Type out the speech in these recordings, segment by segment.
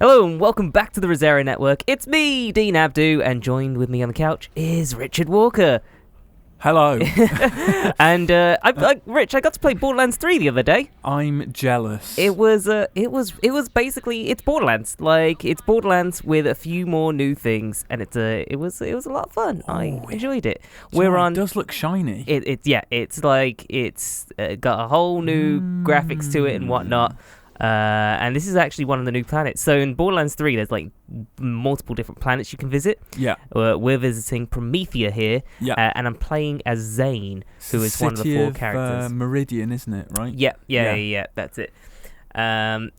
Hello and welcome back to the Rosero Network. It's me, Dean Abdu, and joined with me on the couch is Richard Walker. Hello. And Rich, I got to play Borderlands 3 the other day. I'm jealous. It was basically it's Borderlands. Like it's Borderlands with a few more new things, and it was a lot of fun. I enjoyed it. It does look shiny. It's got a whole new graphics to it and whatnot. And this is actually one of the new planets. So in Borderlands 3, there's like multiple different planets you can visit. Yeah. We're visiting Promethea here. Yeah. And I'm playing as Zane, who is one of the four characters. Meridian, isn't it? Right. Yeah. That's it. And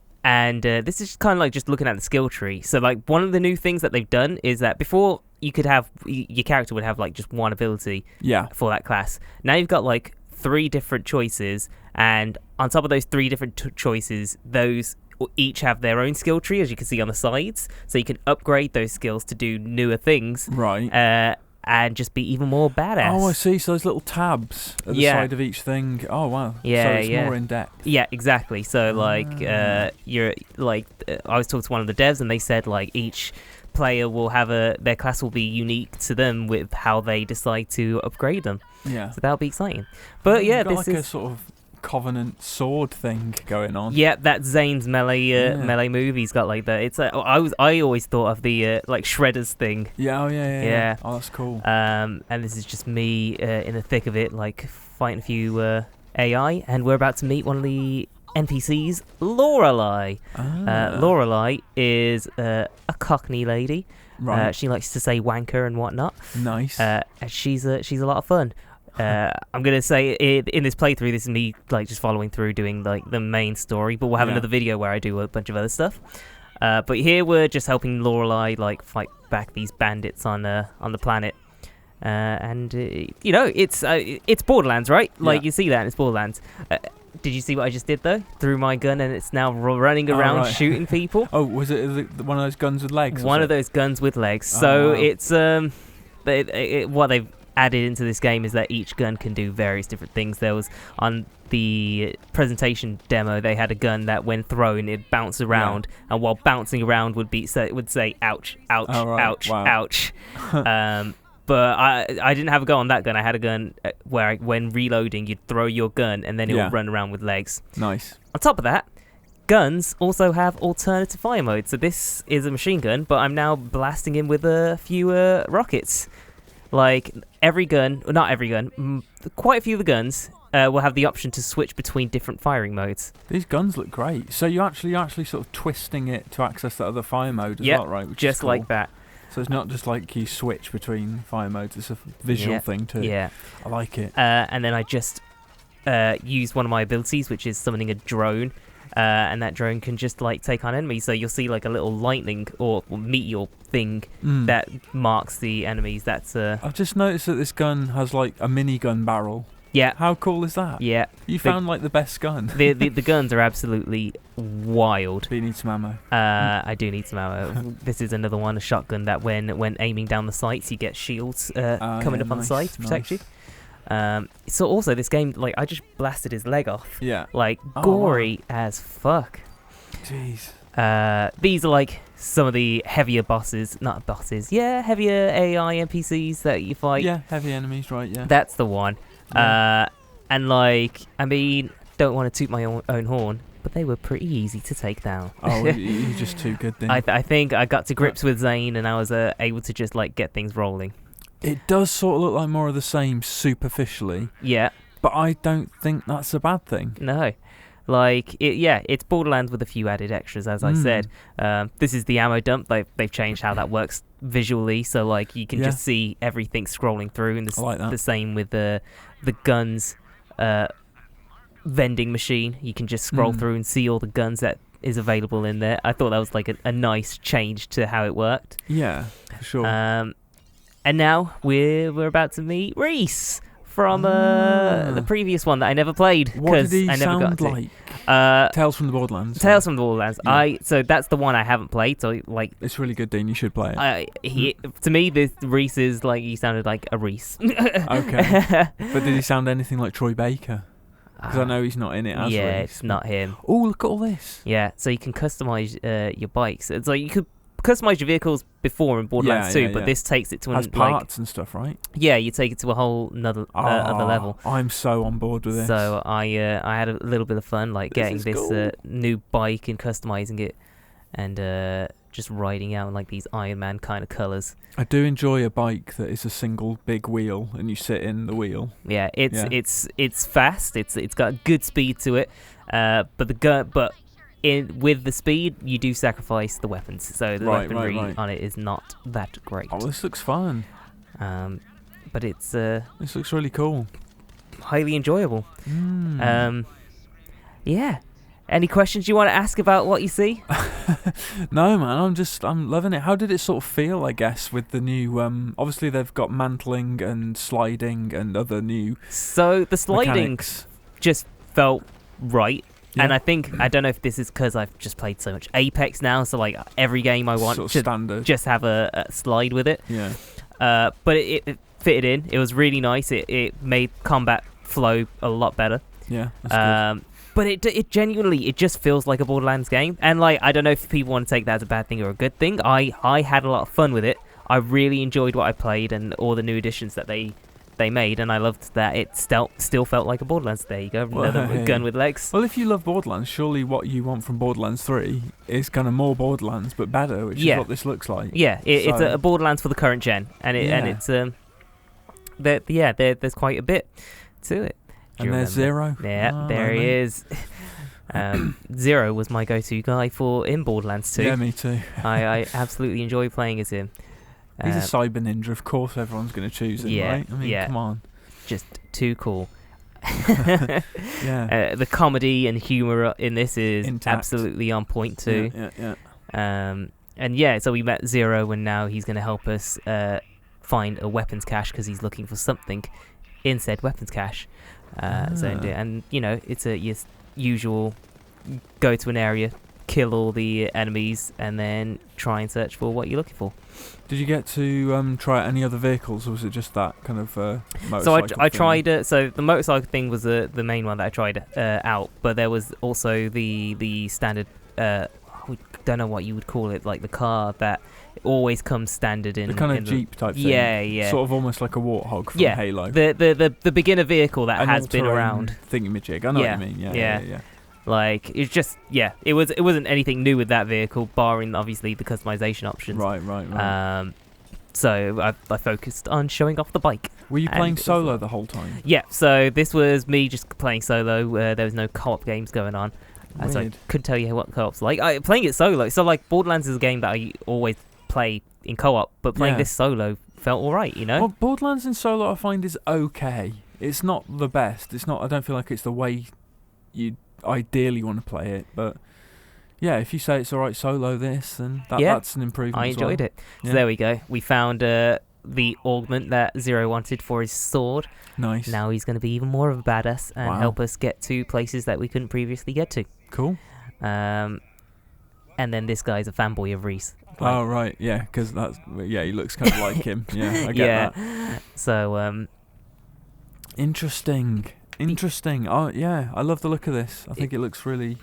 this is kind of like just looking at the skill tree. So like one of the new things that they've done is that before you could have your character would have like just one ability. Yeah. For that class. Now you've got like 3 different choices, and on top of those 3 different choices, those each have their own skill tree, as you can see on the sides, so you can upgrade those skills to do newer things, right? And just be even more badass. Oh, I see. So those little tabs at the side of each thing. Oh, wow. Yeah, so it's more in depth. Yeah, exactly. So you're like, I was talking to one of the devs, and they said like each player will have their class will be unique to them with how they decide to upgrade them. Yeah. So that'll be exciting. But yeah, this is a sort of Covenant sword thing going on. Yeah, that's Zane's melee move. He's got like that. It's I always thought of the like Shredder's thing. Yeah, yeah. Oh, that's cool. And this is just me in the thick of it, like fighting a few AI, and we're about to meet one of the NPCs, Lorelei. Lorelei is a Cockney lady. Right. She likes to say wanker and whatnot. Nice. And she's a lot of fun. I'm gonna say in this playthrough, this is me like just following through doing like the main story, but we'll have another video where I do a bunch of other stuff. But here we're just helping Lorelei like fight back these bandits on the planet. And it's Borderlands, right? Like you see that, and it's Borderlands. Did you see what I just did though? Threw my gun and it's now running around shooting people. Oh, was it one of those guns with legs? One of those guns with legs. So it's what they've added into this game is that each gun can do various different things. There was on the presentation demo, they had a gun that when thrown it bounced around, and while bouncing around would say ouch, ouch, ouch, ouch. But I didn't have a go on that gun. I had a gun where when reloading you'd throw your gun and then it would run around with legs. Nice. On top of that, guns also have alternative fire modes. So this is a machine gun, but I'm now blasting him with a few rockets. Like every gun, not every gun, quite a few of the guns will have the option to switch between different firing modes. These guns look great. So you're actually sort of twisting it to access that other fire mode as well, right? Which just is cool. like that. So it's not just like you switch between fire modes, it's a visual thing too. Yeah. I like it. And then I just use one of my abilities, which is summoning a drone. And that drone can just like take on enemies. So you'll see like a little lightning or meteor thing that marks the enemies. That's I've just noticed that this gun has like a minigun barrel. Yeah. How cool is that? Yeah. You found like the best gun. The guns are absolutely wild. Do you need some ammo? I do need some ammo. This is another one, a shotgun that when aiming down the sights, you get shields coming up on the side to protect you. So also this game, like I just blasted his leg off. Yeah. Like gory as fuck. Jeez. These are like some of the heavier bosses, heavier AI NPCs that you fight. Yeah, heavy enemies, right? Yeah. That's the one. Yeah. And like, I mean, don't want to toot my own horn, but they were pretty easy to take down. Oh, you're just too good then. I think I got to grips with Zane and I was able to just like get things rolling. It does sort of look like more of the same superficially. Yeah. But I don't think that's a bad thing. No. Like, it's Borderlands with a few added extras, as I said. This is the ammo dump. They've changed how that works visually, so like you can just see everything scrolling through, and the same with the guns vending machine. You can just scroll through and see all the guns that is available in there. I thought that was like a nice change to how it worked. Yeah, for sure. And now we're about to meet Reese from the previous one that I never played. What did he I never sound got to. like? Tales from the Borderlands. Tales from the Borderlands. Yeah. So that's the one I haven't played. So like, it's really good, Dean. You should play it. To me, this Reese is like he sounded like a Reese. Okay, but did he sound anything like Troy Baker? Because I know he's not in it as Yeah, Reese. it's not him. Oh, look at all this. Yeah, so you can customize your bikes. It's like you could customize your vehicles before in Borderlands 2, but this takes it to has parts and stuff, right? Yeah, you take it to a whole other level. I'm so on board with this. So I had a little bit of fun, like getting this cool. new bike and customizing it, and just riding out in like these Iron Man kind of colors. I do enjoy a bike that is a single big wheel and you sit in the wheel. Yeah, it's fast. It's got good speed to it, but with the speed you do sacrifice the weapons, so the weaponry on it is not that great. Oh, this looks fun. But it's this looks really cool. Highly enjoyable. Yeah. Any questions you want to ask about what you see? No, man. I'm loving it. How did it sort of feel? I guess with the new. Obviously, they've got mantling and sliding and other new. So the sliding just felt right, and I don't know if this is because I've just played so much Apex now. So like every game I want to just have a slide with it. Yeah. But it fitted in. It was really nice. It made combat flow a lot better. Yeah. That's good. But it genuinely, it just feels like a Borderlands game. And like, I don't know if people want to take that as a bad thing or a good thing. I had a lot of fun with it. I really enjoyed what I played and all the new additions that they made, and I loved that it still felt like a Borderlands. There you go, another gun with legs. Well, if you love Borderlands, surely what you want from Borderlands 3 is kind of more Borderlands but better, which is what this looks like. Yeah, it's a Borderlands for the current gen, and it's there's quite a bit to it. And there's Zero. Yeah, there he is. Zero was my go-to guy in Borderlands 2. Yeah, me too. I absolutely enjoy playing as him. He's a cyber ninja, of course everyone's going to choose him, right? I mean, come on. Just too cool. Yeah. The comedy and humour in this is intact. Absolutely on point too. Yeah. And yeah, so we met Zero, and now he's going to help us find a weapons cache because he's looking for something in said weapons cache. And you know, it's a usual go to an area, kill all the enemies, and then try and search for what you're looking for. Did you get to try any other vehicles, or was it just that kind of motorcycle? So I tried. So the motorcycle thing was the main one that I tried out, but there was also the standard. I don't know what you would call it, like the car that always comes standard in the kind of Jeep type thing. Yeah. Sort of almost like a Warthog from Halo. The beginner vehicle that has been around. Thingamajig. I know what you mean. Yeah. Like it's just it wasn't anything new with that vehicle, barring obviously the customization options. Right. So I focused on showing off the bike. Were you playing solo the whole time? Yeah. So this was me just playing solo. There was no co-op games going on. So I couldn't tell you what co-op's like. Playing it solo. So like Borderlands is a game that I always play in co-op, but playing this solo felt alright, you know? Well, Borderlands in solo I find is okay. It's not the best. It's not. I don't feel like it's the way you ideally want to play it, but yeah, if you say it's alright solo this, then that's an improvement. I enjoyed it. So there we go. We found the augment that Zero wanted for his sword. Nice. Now he's going to be even more of a badass and help us get to places that we couldn't previously get to. Cool. And then this guy's a fanboy of Reese. Oh right, yeah, because he looks kind of like him. Yeah, I get that. So interesting. Oh yeah, I love the look of this. I think it looks really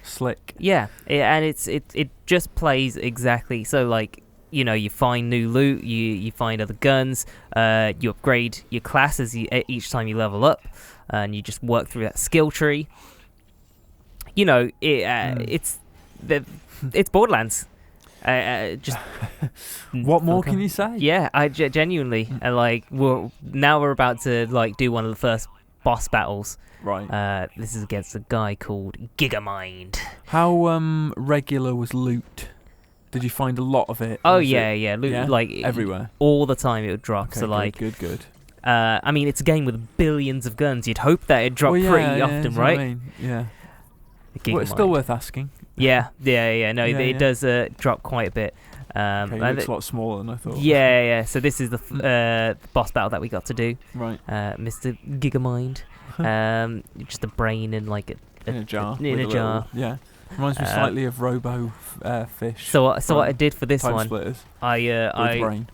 slick. Yeah, and it just plays exactly so. Like, you know, you find new loot, you find other guns, you upgrade your class each time you level up, and you just work through that skill tree. You know, it's Borderlands. Just what more can you say? Yeah, I genuinely like. We're about to like do one of the first boss battles. Right. This is against a guy called Gigamind. How regular was loot? Did you find a lot of it? Oh yeah, loot like everywhere, all the time. It would drop. Okay, so like good. I mean, it's a game with billions of guns. You'd hope that it'd drop pretty often, right? I mean, yeah. Well, it's still worth asking. Yeah. No, it does drop quite a bit. It looks a lot smaller than I thought. Yeah. So this is the boss battle that we got to do. Right. Mr. Gigamind. Just a brain in like in a jar. Yeah. Reminds me slightly of Robo Fish. So what I did for this one, Splitters. I brain.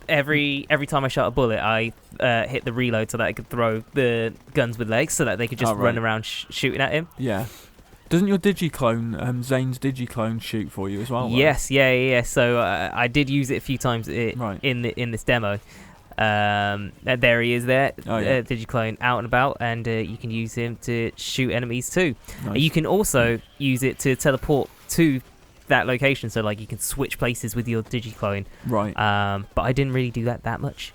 every time I shot a bullet, I hit the reload so that I could throw the guns with legs, so that they could just run around shooting at him. Yeah. Doesn't your digiclone, Zane's digiclone, shoot for you as well? Yes, yeah. So I did use it a few times in this demo. There he is there, digiclone out and about, and you can use him to shoot enemies too. Nice. You can also use it to teleport to that location, so like you can switch places with your digiclone. Right. But I didn't really do that much,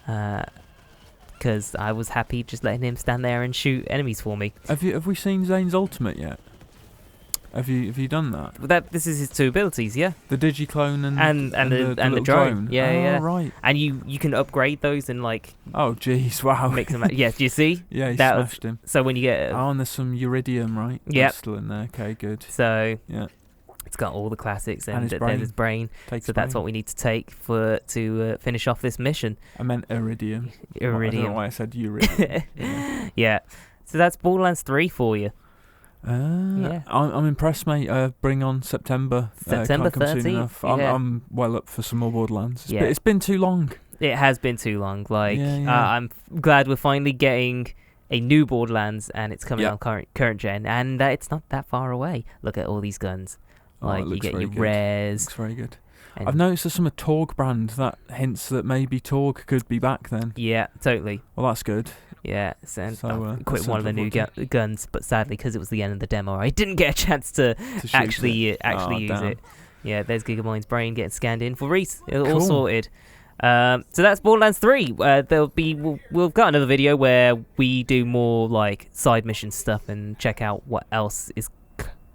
because I was happy just letting him stand there and shoot enemies for me. Have we seen Zane's ultimate yet? Have you done that? This is his two abilities, yeah. The digiclone and the drone. Yeah. Right. And you can upgrade those and like. Oh jeez! Wow. Mix them. Yes. Do you see? Yeah, he smashed him. So when you get. And there's some uridium, right? Yeah. Still in there. Okay, good. So. Yeah. It's got all the classics and there's his brain. So that's what we need to take to finish off this mission. I meant iridium. Iridium. I don't know why I said uridium. Yeah. So that's Borderlands 3 for you. Yeah. I'm impressed, mate. Bring on September. September 13th. Yeah. I'm well up for some more Borderlands. Yeah. It's been too long. It has been too long. I'm glad we're finally getting a new Borderlands, and it's coming on current gen, and it's not that far away. Look at all these guns. Like you get your rares. Looks very good. I've noticed there's some Torg brand that hints that maybe Torg could be back then. Yeah, totally. Well, that's good. Yeah, so quit one of the new guns, but sadly, because it was the end of the demo, I didn't get a chance to actually use it. Yeah, there's Gigamoin's brain getting scanned in for Reese. It's all sorted. So that's Borderlands 3. We've got another video where we do more like side mission stuff and check out what else is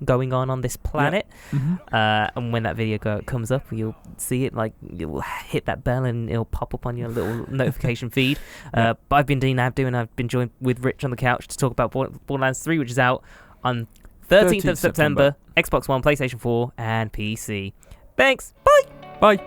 going on this planet. Yep. Mm-hmm. And when that video comes up, you'll see it, like you'll hit that bell and it'll pop up on your little notification feed. But I've been Dean Abdu, and I've been joined with Rich on the couch to talk about Borderlands 3, which is out on 13th of September, Xbox One, PlayStation 4 and PC. Thanks, bye.